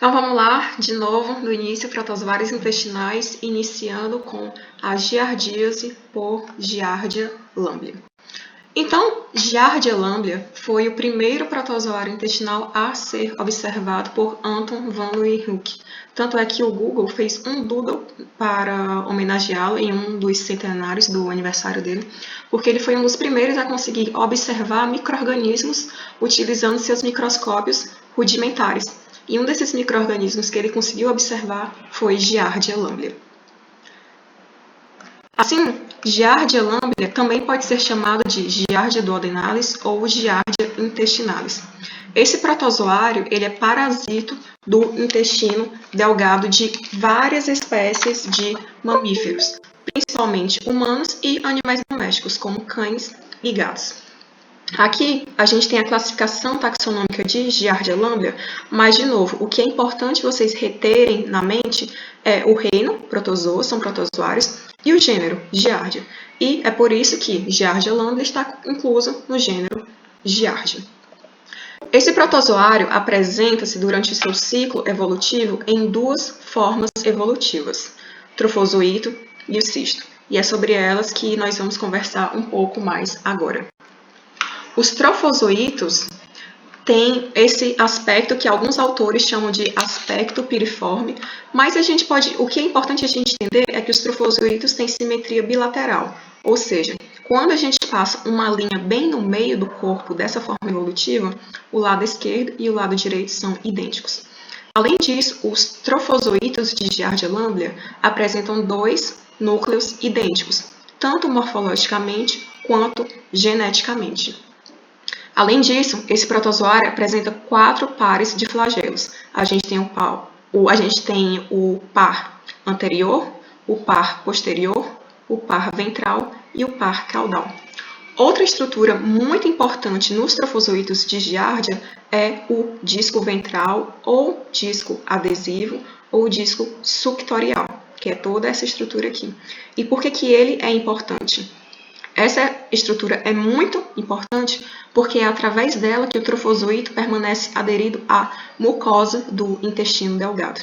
Então vamos lá, de novo, do início, protozoários intestinais, iniciando com a giardíase por Giardia lamblia. Então, Giardia lamblia foi o primeiro protozoário intestinal a ser observado por Anton van Leeuwenhoek. Tanto é que o Google fez um doodle para homenageá-lo em um dos centenários do aniversário dele, porque ele foi um dos primeiros a conseguir observar micro-organismos utilizando seus microscópios rudimentares. E um desses micro-organismos que ele conseguiu observar foi Giardia lamblia. Assim, Giardia lamblia também pode ser chamado de Giardia duodenalis ou Giardia intestinalis. Esse protozoário ele é parasito do intestino delgado de várias espécies de mamíferos, principalmente humanos e animais domésticos, como cães e gatos. Aqui a gente tem a classificação taxonômica de Giardia lamblia, mas, de novo, o que é importante vocês reterem na mente é o reino, protozoa, são protozoários, e o gênero, Giardia. E é por isso que Giardia lamblia está incluso no gênero Giardia. Esse protozoário apresenta-se durante o seu ciclo evolutivo em duas formas evolutivas, trofozoito e o cisto. E é sobre elas que nós vamos conversar um pouco mais agora. Os trofozoítos têm esse aspecto que alguns autores chamam de aspecto piriforme, mas o que é importante a gente entender é que os trofozoítos têm simetria bilateral, ou seja, quando a gente passa uma linha bem no meio do corpo dessa forma evolutiva, o lado esquerdo e o lado direito são idênticos. Além disso, os trofozoítos de Giardia lamblia apresentam dois núcleos idênticos, tanto morfologicamente quanto geneticamente. Além disso, esse protozoário apresenta 4 pares de flagelos. A gente tem o par anterior, o par posterior, o par ventral e o par caudal. Outra estrutura muito importante nos trofozoítos de Giardia é o disco ventral ou disco adesivo ou disco suctorial, que é toda essa estrutura aqui. E por que ele é importante? Essa estrutura é muito importante porque é através dela que o trofozoito permanece aderido à mucosa do intestino delgado.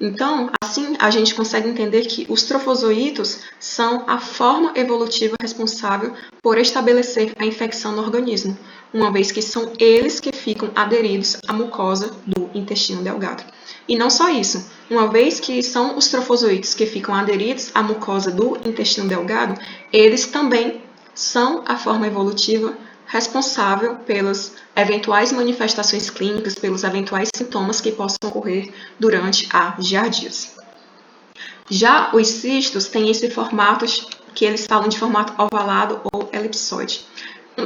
Então, assim, a gente consegue entender que os trofozoítos são a forma evolutiva responsável por estabelecer a infecção no organismo, uma vez que são eles que ficam aderidos à mucosa do intestino delgado. E não só isso, uma vez que são os trofozoítos que ficam aderidos à mucosa do intestino delgado, eles também são a forma evolutiva responsável pelas eventuais manifestações clínicas, pelos eventuais sintomas que possam ocorrer durante a giardíase. Já os cistos têm esse formato que eles falam de formato ovalado ou elipsoide.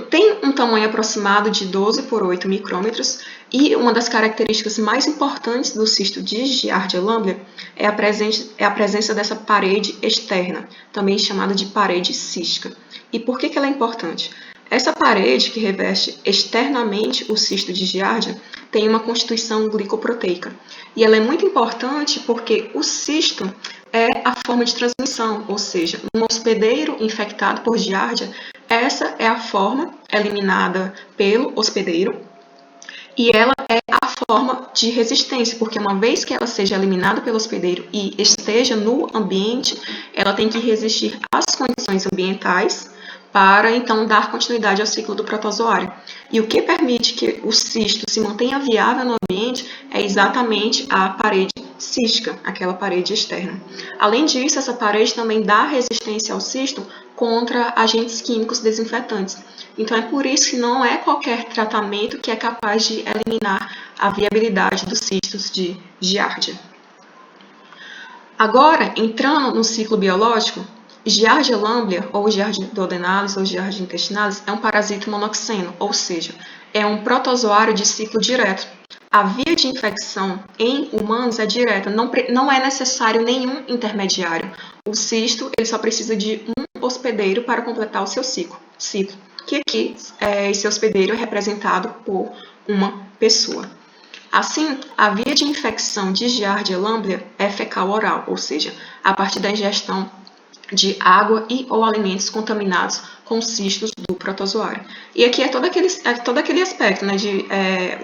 Tem um tamanho aproximado de 12 por 8 micrômetros e uma das características mais importantes do cisto de Giardia lamblia é a presença dessa parede externa, também chamada de parede cística. E por que ela é importante? Essa parede, que reveste externamente o cisto de Giardia, tem uma constituição glicoproteica. E ela é muito importante porque o cisto é a forma de transmissão, ou seja, um hospedeiro infectado por Giardia, essa é a forma eliminada pelo hospedeiro e ela é a forma de resistência, porque uma vez que ela seja eliminada pelo hospedeiro e esteja no ambiente, ela tem que resistir às condições ambientais para então dar continuidade ao ciclo do protozoário. E o que permite que o cisto se mantenha viável no ambiente é exatamente a parede cística, aquela parede externa. Além disso, essa parede também dá resistência ao cisto contra agentes químicos desinfetantes. Então é por isso que não é qualquer tratamento que é capaz de eliminar a viabilidade dos cistos de Giardia. Agora, entrando no ciclo biológico, Giardia lamblia, ou Giardia duodenalis, ou Giardia intestinalis, é um parasito monoxeno, ou seja, é um protozoário de ciclo direto. A via de infecção em humanos é direta, não é necessário nenhum intermediário. O cisto ele só precisa de um hospedeiro para completar o seu ciclo, que aqui esse hospedeiro é representado por uma pessoa. Assim, a via de infecção de Giardia lamblia é fecal-oral, ou seja, a partir da ingestão de água e ou alimentos contaminados com cistos do protozoário. E aqui é todo aquele aspecto, né, de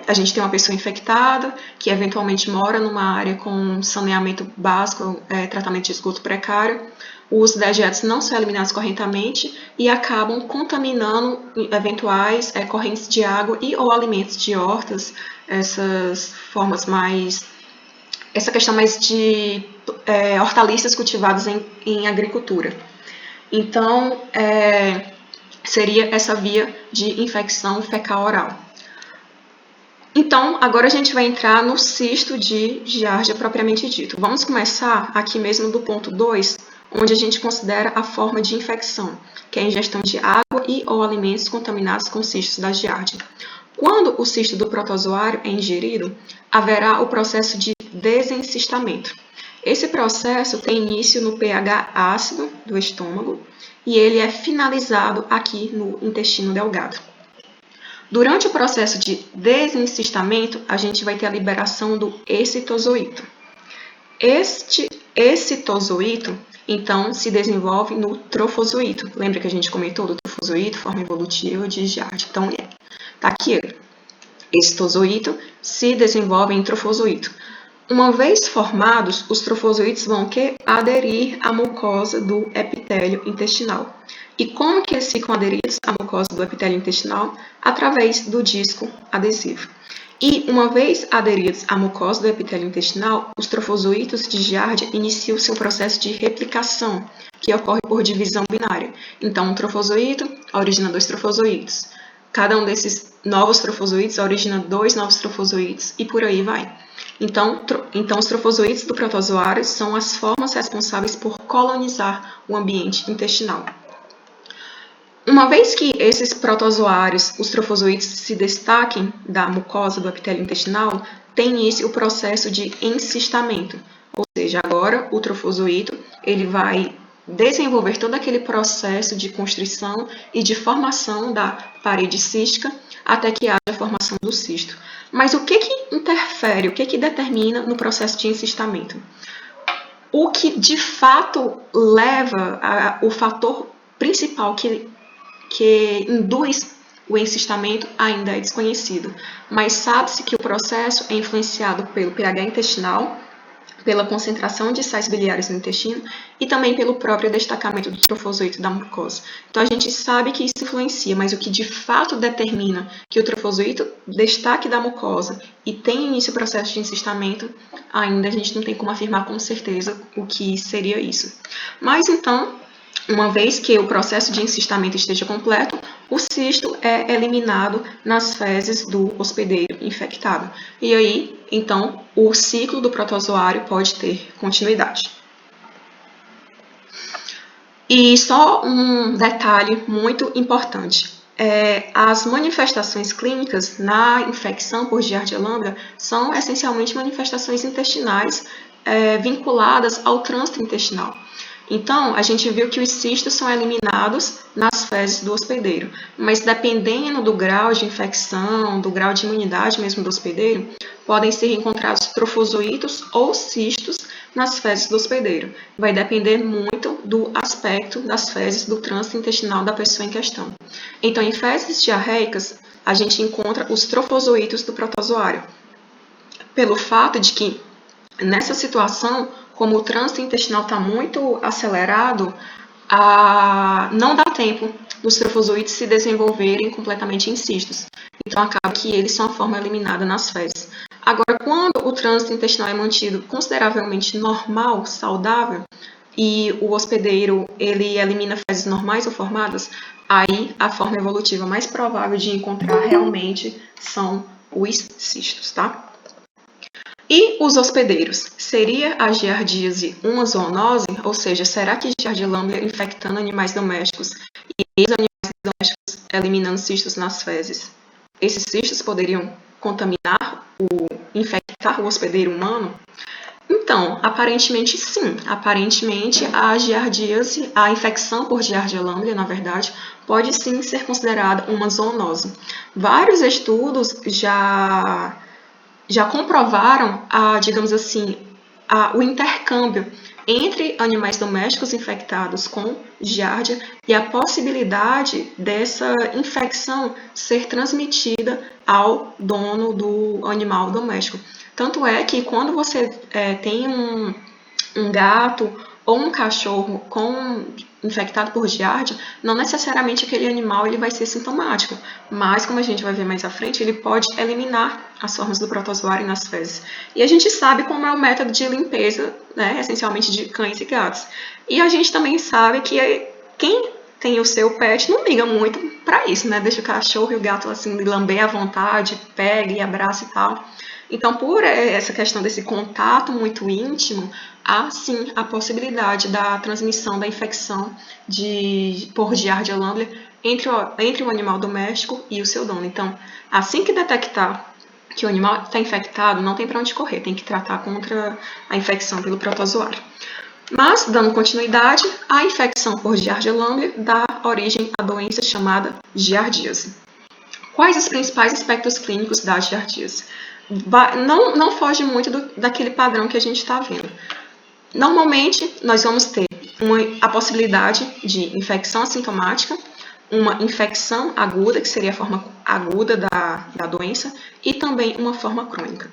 a gente tem uma pessoa infectada que eventualmente mora numa área com saneamento básico, tratamento de esgoto precário, os dejetos não são eliminados corretamente e acabam contaminando eventuais correntes de água e ou alimentos de hortas, essa questão mais de hortaliças cultivadas em agricultura. Então, seria essa via de infecção fecal-oral. Então, agora a gente vai entrar no cisto de Giardia propriamente dito. Vamos começar aqui mesmo do ponto 2, onde a gente considera a forma de infecção, que é a ingestão de água e ou alimentos contaminados com cistos da Giardia. Quando o cisto do protozoário é ingerido, haverá o processo de desencistamento. Esse processo tem início no pH ácido do estômago e ele é finalizado aqui no intestino delgado. Durante o processo de desencistamento, a gente vai ter a liberação do excitozoíto. Este excitozoíto, então, se desenvolve no trofozoíto. Lembra que a gente comentou do trofozoíto, forma evolutiva de Giardia? Então, está aqui ele. Excitozoíto se desenvolve em trofozoíto. Uma vez formados, os trofozoítos vão aderir à mucosa do epitélio intestinal. E como que eles ficam aderidos à mucosa do epitélio intestinal? Através do disco adesivo. E uma vez aderidos à mucosa do epitélio intestinal, os trofozoítos de Giardia iniciam seu processo de replicação, que ocorre por divisão binária. Então, um trofozoíto origina 2 trofozoítos. Cada um desses novos trofozoítos origina 2 novos trofozoítos e por aí vai. Então, os trofozoítos do protozoário são as formas responsáveis por colonizar o ambiente intestinal. Uma vez que esses protozoários, os trofozoítos, se destaquem da mucosa do epitélio intestinal, tem início o processo de encistamento. Ou seja, agora o trofozoíto ele vai desenvolver todo aquele processo de constrição e de formação da parede cística até que haja a formação do cisto. Mas o que interfere, o que determina no processo de encistamento? O que de fato leva o fator principal que induz o encistamento ainda é desconhecido, mas sabe-se que o processo é influenciado pelo pH intestinal, pela concentração de sais biliares no intestino e também pelo próprio destacamento do trofozoíto da mucosa. Então, a gente sabe que isso influencia, mas o que de fato determina que o trofozoíto destaque da mucosa e tenha início o processo de encistamento, ainda a gente não tem como afirmar com certeza o que seria isso. Mas, então, uma vez que o processo de encistamento esteja completo, o cisto é eliminado nas fezes do hospedeiro infectado. E aí, então, o ciclo do protozoário pode ter continuidade. E só um detalhe muito importante. As manifestações clínicas na infecção por Giardia lambda são essencialmente manifestações intestinais vinculadas ao trânsito intestinal. Então, a gente viu que os cistos são eliminados nas fezes do hospedeiro, mas dependendo do grau de infecção, do grau de imunidade mesmo do hospedeiro, podem ser encontrados trofozoítos ou cistos nas fezes do hospedeiro. Vai depender muito do aspecto das fezes do trânsito intestinal da pessoa em questão. Então, em fezes diarreicas, a gente encontra os trofozoítos do protozoário, pelo fato de que, nessa situação, como o trânsito intestinal está muito acelerado, não dá tempo dos trofozoítos se desenvolverem completamente em cistos. Então, acaba que eles são a forma eliminada nas fezes. Agora, quando o trânsito intestinal é mantido consideravelmente normal, saudável, e o hospedeiro ele elimina fezes normais ou formadas, aí a forma evolutiva mais provável de encontrar realmente são os cistos, tá? E os hospedeiros? Seria a giardíase uma zoonose? Ou seja, será que Giardia lambda infectando animais domésticos e os animais domésticos eliminando cistos nas fezes? Esses cistos poderiam infectar o hospedeiro humano? Então, aparentemente sim. Aparentemente a infecção por Giardia lambda, na verdade, pode sim ser considerada uma zoonose. Vários estudos já comprovaram digamos assim, o intercâmbio entre animais domésticos infectados com giardia e a possibilidade dessa infecção ser transmitida ao dono do animal doméstico. Tanto é que quando você tem um gato ou um cachorro infectado por giardia, não necessariamente aquele animal ele vai ser sintomático, mas como a gente vai ver mais à frente, ele pode eliminar as formas do protozoário nas fezes. E a gente sabe como é o método de limpeza, né, essencialmente de cães e gatos. E a gente também sabe que quem tem o seu pet não liga muito para isso, né? Deixa o cachorro e o gato assim lamber à vontade, pega e abraça e tal. Então, por essa questão desse contato muito íntimo, há sim a possibilidade da transmissão da infecção por Giardia lamblia entre o animal doméstico e o seu dono. Então, assim que detectar que o animal está infectado, não tem para onde correr, tem que tratar contra a infecção pelo protozoário. Mas, dando continuidade, a infecção por Giardia lamblia dá origem à doença chamada giardíase. Quais os principais aspectos clínicos da giardíase? Não foge muito daquele padrão que a gente está vendo. Normalmente, nós vamos ter a possibilidade de infecção assintomática, uma infecção aguda, que seria a forma aguda da doença, e também uma forma crônica.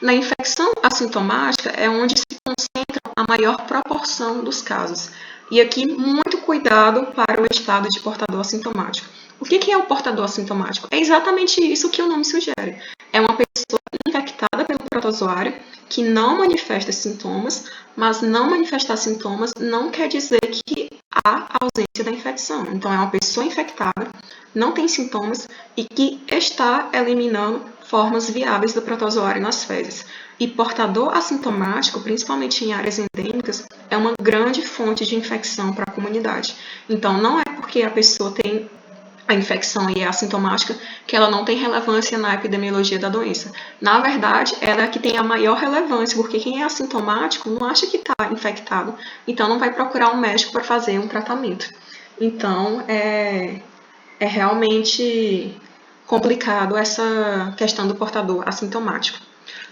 Na infecção assintomática é onde se concentra a maior proporção dos casos. E aqui, muito cuidado para o estado de portador assintomático. O que é o portador assintomático? É exatamente isso que o nome sugere. É uma pessoa infectada pelo protozoário que não manifesta sintomas, mas não manifestar sintomas não quer dizer que há ausência da infecção. Então, é uma pessoa infectada, não tem sintomas e que está eliminando formas viáveis do protozoário nas fezes. E portador assintomático, principalmente em áreas endêmicas, é uma grande fonte de infecção para a comunidade. Então, não é porque a pessoa tem a infecção e é assintomática que ela não tem relevância na epidemiologia da doença. Na verdade, ela é que tem a maior relevância, porque quem é assintomático não acha que está infectado, então não vai procurar um médico para fazer um tratamento. Então, é realmente complicado essa questão do portador assintomático.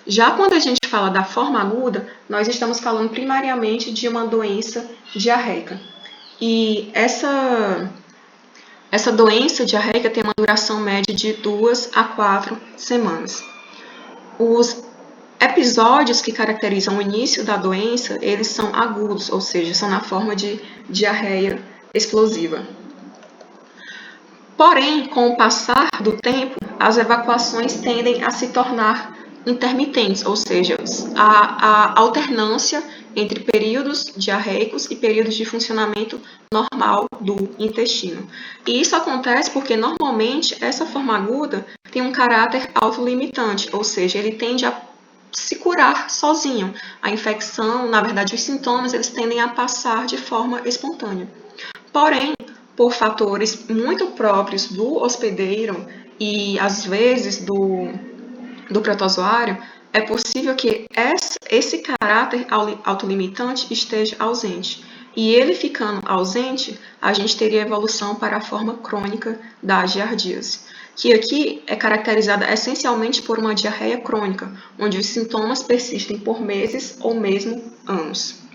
Já quando a gente fala da forma aguda, nós estamos falando primariamente de uma doença diarreica. E essa doença diarreica tem uma duração média de 2 a 4 semanas. Os episódios que caracterizam o início da doença, eles são agudos, ou seja, são na forma de diarreia explosiva. Porém, com o passar do tempo, as evacuações tendem a se tornar intermitentes, ou seja, a alternância entre períodos diarreicos e períodos de funcionamento normal do intestino. E isso acontece porque, normalmente, essa forma aguda tem um caráter autolimitante, ou seja, ele tende a se curar sozinho. A infecção, na verdade, os sintomas, eles tendem a passar de forma espontânea. Porém, por fatores muito próprios do hospedeiro e, às vezes, do protozoário, é possível que esse caráter autolimitante esteja ausente. E ele ficando ausente, a gente teria evolução para a forma crônica da giardíase, que aqui é caracterizada essencialmente por uma diarreia crônica, onde os sintomas persistem por meses ou mesmo anos.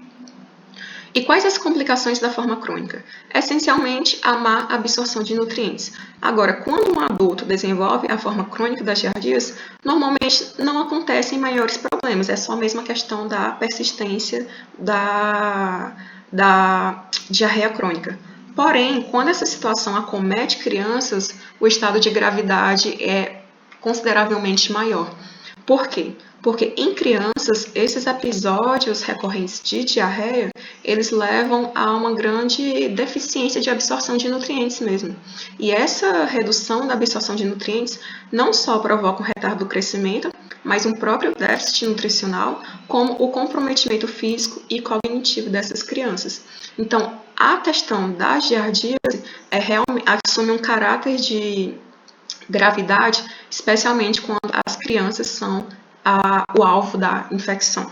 E quais as complicações da forma crônica? Essencialmente, a má absorção de nutrientes. Agora, quando um adulto desenvolve a forma crônica das giardíase, normalmente não acontecem maiores problemas, é só mesmo a questão da persistência da diarreia crônica. Porém, quando essa situação acomete crianças, o estado de gravidade é consideravelmente maior. Por quê? Porque em crianças, esses episódios recorrentes de diarreia, eles levam a uma grande deficiência de absorção de nutrientes mesmo. E essa redução da absorção de nutrientes não só provoca um retardo do crescimento, mas um próprio déficit nutricional, como o comprometimento físico e cognitivo dessas crianças. Então, a questão da giardíase assume um caráter de gravidade, especialmente quando as crianças são o alvo da infecção.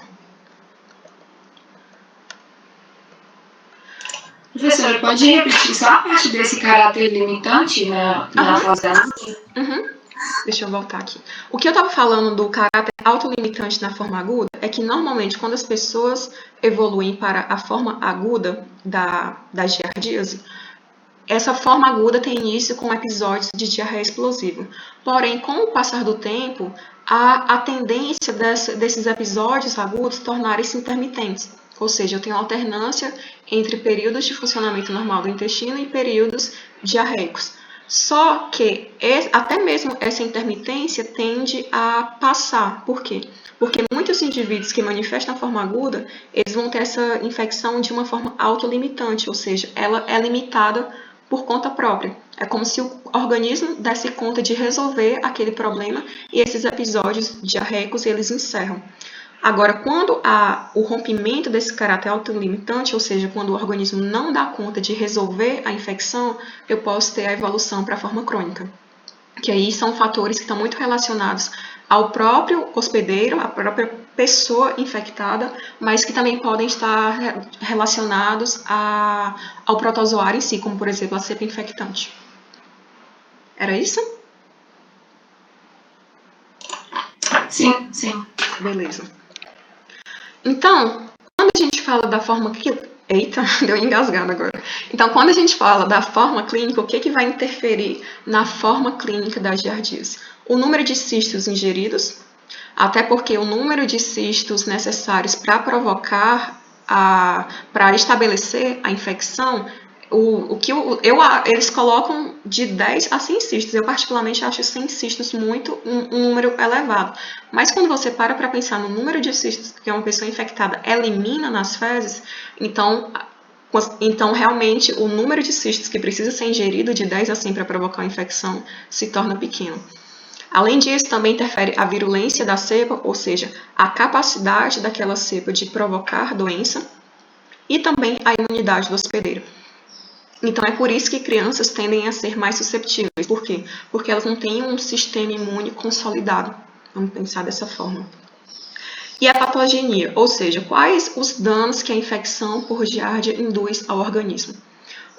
Professora, pode repetir só a parte desse caráter limitante na fase da Uhum. Deixa eu voltar aqui. O que eu estava falando do caráter autolimitante na forma aguda é que, normalmente, quando as pessoas evoluem para a forma aguda da giardíase, essa forma aguda tem início com episódios de diarreia explosiva. Porém, com o passar do tempo, há a tendência desses episódios agudos tornarem-se intermitentes. Ou seja, eu tenho alternância entre períodos de funcionamento normal do intestino e períodos diarreicos. Só que até mesmo essa intermitência tende a passar. Por quê? Porque muitos indivíduos que manifestam a forma aguda, eles vão ter essa infecção de uma forma autolimitante, ou seja, ela é limitada por conta própria. É como se o organismo desse conta de resolver aquele problema e esses episódios diarreicos eles encerram. Agora, quando há o rompimento desse caráter autolimitante, ou seja, quando o organismo não dá conta de resolver a infecção, eu posso ter a evolução para a forma crônica. Que aí são fatores que estão muito relacionados ao próprio hospedeiro, à própria pessoa infectada, mas que também podem estar relacionados ao protozoário em si, como, por exemplo, a cepa infectante. Era isso? Sim, sim. Beleza. Então, quando a gente fala da forma... Eita, deu engasgado agora. Então, quando a gente fala da forma clínica, o que vai interferir na forma clínica da giardíase? O número de cistos ingeridos, até porque o número de cistos necessários para provocar, para estabelecer a infecção, eles colocam de 10 a 100 cistos. Eu particularmente acho 100 cistos um número elevado. Mas quando você para pensar no número de cistos que uma pessoa infectada elimina nas fezes, então realmente o número de cistos que precisa ser ingerido de 10 a 100 para provocar a infecção se torna pequeno. Além disso, também interfere a virulência da cepa, ou seja, a capacidade daquela cepa de provocar doença, e também a imunidade do hospedeiro. Então, é por isso que crianças tendem a ser mais susceptíveis. Por quê? Porque elas não têm um sistema imune consolidado. Vamos pensar dessa forma. E a patogenia, ou seja, quais os danos que a infecção por giardia induz ao organismo.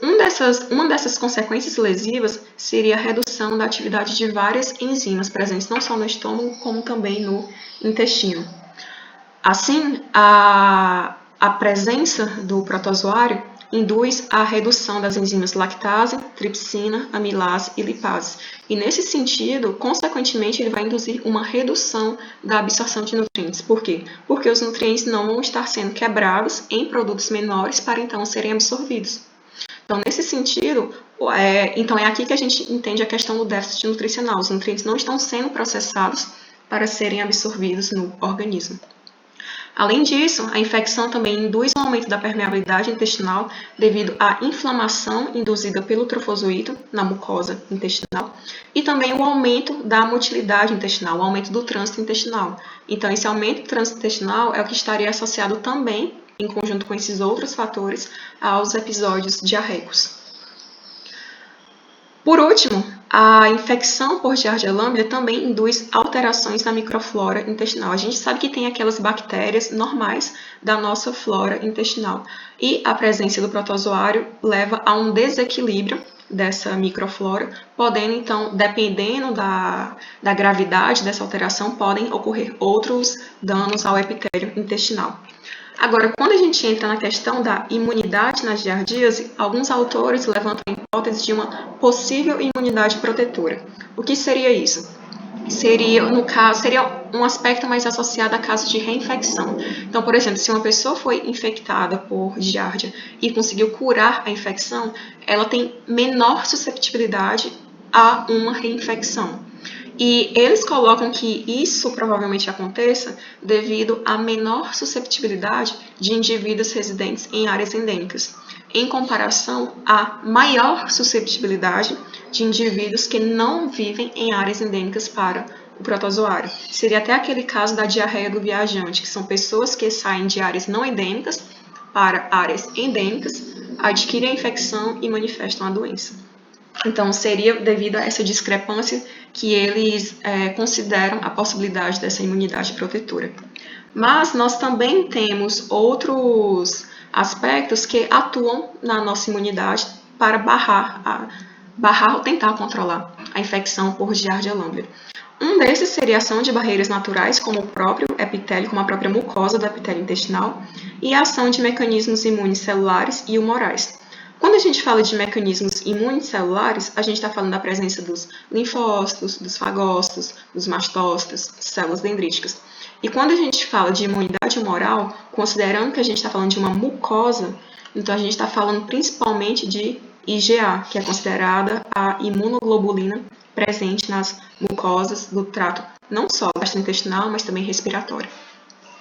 Uma dessas consequências lesivas seria a redução da atividade de várias enzimas presentes não só no estômago, como também no intestino. Assim, a presença do protozoário induz a redução das enzimas lactase, tripsina, amilase e lipase. E nesse sentido, consequentemente, ele vai induzir uma redução da absorção de nutrientes. Por quê? Porque os nutrientes não vão estar sendo quebrados em produtos menores para então serem absorvidos. Então, nesse sentido, então é aqui que a gente entende a questão do déficit nutricional. Os nutrientes não estão sendo processados para serem absorvidos no organismo. Além disso, a infecção também induz um aumento da permeabilidade intestinal devido à inflamação induzida pelo trofozoito na mucosa intestinal e também o aumento da motilidade intestinal, o aumento do trânsito intestinal. Então, esse aumento do trânsito intestinal é o que estaria associado também, em conjunto com esses outros fatores, aos episódios diarreicos. Por último, a infecção por Giardia lamblia também induz alterações na microflora intestinal. A gente sabe que tem aquelas bactérias normais da nossa flora intestinal. E a presença do protozoário leva a um desequilíbrio dessa microflora, podendo, então, dependendo da gravidade dessa alteração, podem ocorrer outros danos ao epitélio intestinal. Agora, quando a gente entra na questão da imunidade na giardíase, alguns autores levantam a hipótese de uma possível imunidade protetora. O que seria isso? Seria um aspecto mais associado a casos de reinfecção. Então, por exemplo, se uma pessoa foi infectada por giardia e conseguiu curar a infecção, ela tem menor susceptibilidade a uma reinfecção. E eles colocam que isso provavelmente aconteça devido à menor susceptibilidade de indivíduos residentes em áreas endêmicas, em comparação à maior susceptibilidade de indivíduos que não vivem em áreas endêmicas para o protozoário. Seria até aquele caso da diarreia do viajante, que são pessoas que saem de áreas não endêmicas para áreas endêmicas, adquirem a infecção e manifestam a doença. Então, seria devido a essa discrepância que eles consideram a possibilidade dessa imunidade protetora. Mas nós também temos outros aspectos que atuam na nossa imunidade para barrar ou tentar controlar. a infecção por Giardia lamblia. Um desses seria a ação de barreiras naturais, como o próprio epitélio, como a própria mucosa do epitélio intestinal, e a ação de mecanismos imunes celulares e humorais. Quando a gente fala de mecanismos imunes celulares, a gente está falando da presença dos linfócitos, dos fagócitos, dos mastócitos, células dendríticas. E quando a gente fala de imunidade humoral, considerando que a gente está falando de uma mucosa, então a gente está falando principalmente de IgA, que é considerada a imunoglobulina presente nas mucosas do trato não só gastrointestinal, mas também respiratório.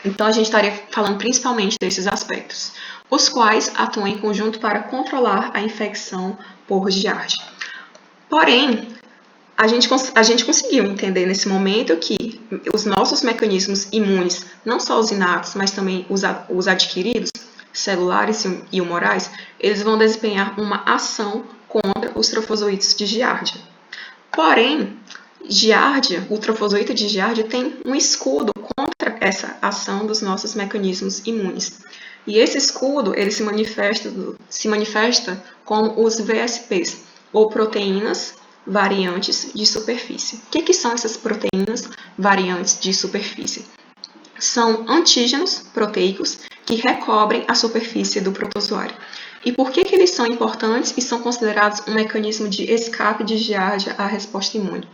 Então a gente estaria falando principalmente desses aspectos, os quais atuam em conjunto para controlar a infecção por Giardia. Porém, a gente conseguiu entender nesse momento que os nossos mecanismos imunes, não só os inatos, mas também os adquiridos, celulares e humorais, eles vão desempenhar uma ação contra os trofozoítos de Giardia. Porém, Giardia, o trofozoito de Giardia tem um escudo contra essa ação dos nossos mecanismos imunes. E esse escudo ele se manifesta como os VSPs, ou proteínas variantes de superfície. O que são essas proteínas variantes de superfície? São antígenos proteicos que recobrem a superfície do protozoário. E por que eles são importantes e são considerados um mecanismo de escape de Giardia à resposta imune?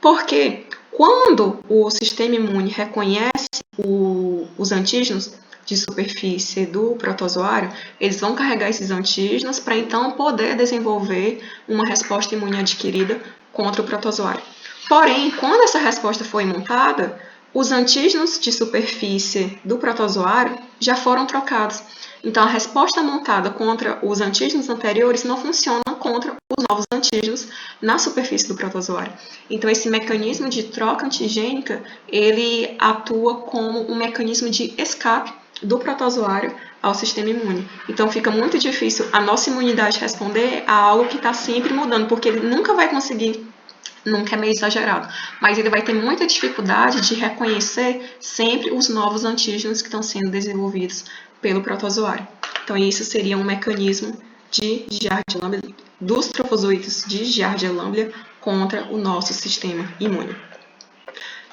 Porque quando o sistema imune reconhece os antígenos de superfície do protozoário, eles vão carregar esses antígenos para então poder desenvolver uma resposta imune adquirida contra o protozoário. Porém, quando essa resposta foi montada, os antígenos de superfície do protozoário já foram trocados. Então, a resposta montada contra os antígenos anteriores não funciona contra os novos antígenos na superfície do protozoário. Então, esse mecanismo de troca antigênica, ele atua como um mecanismo de escape do protozoário ao sistema imune. Então, fica muito difícil a nossa imunidade responder a algo que está sempre mudando, porque ele nunca vai conseguir, nunca é meio exagerado, mas ele vai ter muita dificuldade de reconhecer sempre os novos antígenos que estão sendo desenvolvidos pelo protozoário. Então, isso seria um mecanismo de Giardia lamblia, dos trofozoítos de Giardia lamblia contra o nosso sistema imune.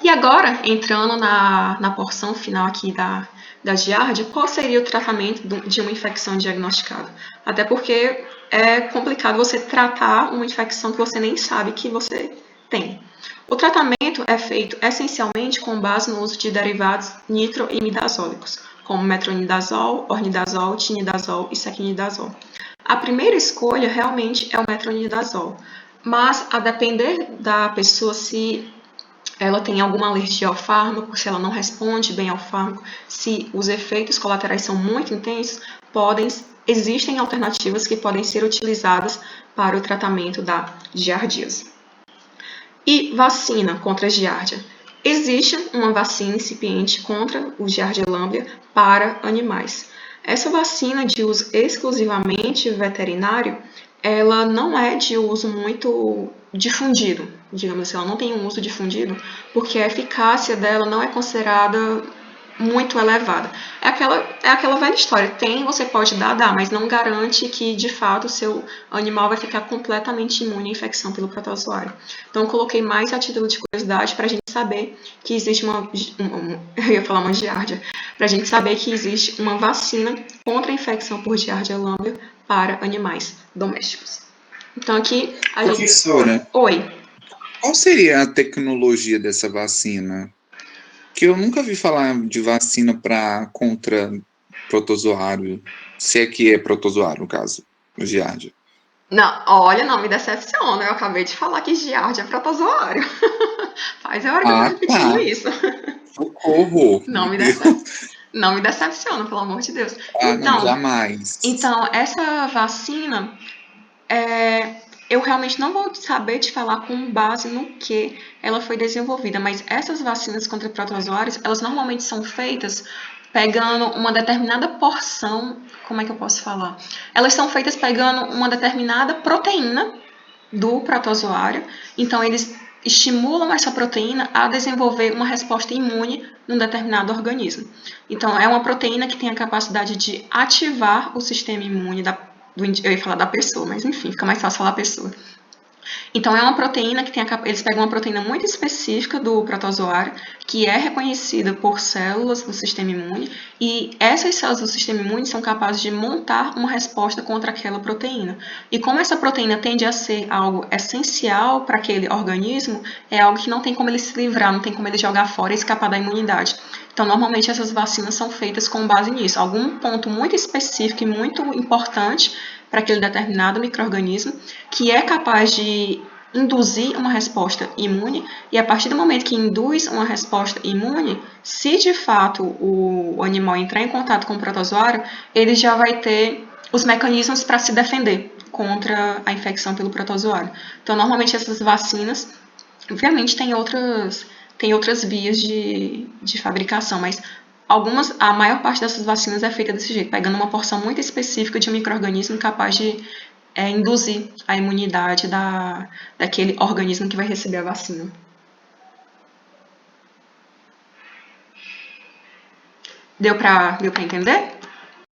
E agora, entrando na porção final aqui da Giardia, qual seria o tratamento de uma infecção diagnosticada? Até porque é complicado você tratar uma infecção que você nem sabe que você tem. O tratamento é feito essencialmente com base no uso de derivados nitroimidazólicos, como metronidazol, ornidazol, tinidazol e sequinidazol. A primeira escolha realmente é o metronidazol, mas a depender da pessoa, se ela tem alguma alergia ao fármaco, se ela não responde bem ao fármaco, se os efeitos colaterais são muito intensos, existem alternativas que podem ser utilizadas para o tratamento da giardíase. E vacina contra a giardia. Existe uma vacina incipiente contra o Giardia lamblia para animais. Essa vacina de uso exclusivamente veterinário, ela não é de uso muito difundido, digamos assim, ela não tem um uso difundido, porque a eficácia dela não é considerada muito elevada. É aquela velha história, você pode dar, mas não garante que, de fato, o seu animal vai ficar completamente imune à infecção pelo protozoário. Então, eu coloquei mais a título de curiosidade para a gente saber que existe eu ia falar uma giardia, para a gente saber que existe uma vacina contra a infecção por Giardia lamblia para animais domésticos. Então, aqui a gente... Professora, Oi. qual seria a tecnologia dessa vacina? Que eu nunca vi falar de vacina contra protozoário, se é que é protozoário, no caso, o Giardia. Não, olha, não me decepciona, eu acabei de falar que Giardia é protozoário. Faz a hora que eu tô repetindo isso. Socorro! Não me decepciona, pelo amor de Deus. Não, jamais. Então, essa vacina, eu realmente não vou saber te falar com base no que ela foi desenvolvida, mas essas vacinas contra protozoários, elas normalmente são feitas pegando uma determinada porção, como é que eu posso falar? Elas são feitas pegando uma determinada proteína do protozoário, então eles estimulam essa proteína a desenvolver uma resposta imune num determinado organismo. Então, é uma proteína que tem a capacidade de ativar o sistema imune eu ia falar da pessoa, mas enfim, fica mais fácil falar pessoa. Então, é uma proteína que eles pegam uma proteína muito específica do protozoário, que é reconhecida por células do sistema imune, e essas células do sistema imune são capazes de montar uma resposta contra aquela proteína. E como essa proteína tende a ser algo essencial para aquele organismo, é algo que não tem como ele se livrar, não tem como ele jogar fora e escapar da imunidade. Então, normalmente, essas vacinas são feitas com base nisso. Algum ponto muito específico e muito importante para aquele determinado micro-organismo, que é capaz de induzir uma resposta imune, e a partir do momento que induz uma resposta imune, se de fato o animal entrar em contato com o protozoário, ele já vai ter os mecanismos para se defender contra a infecção pelo protozoário. Então, normalmente essas vacinas, obviamente tem outras vias de fabricação, mas a maior parte dessas vacinas é feita desse jeito, pegando uma porção muito específica de um micro-organismo capaz de induzir a imunidade daquele organismo que vai receber a vacina. Deu para entender?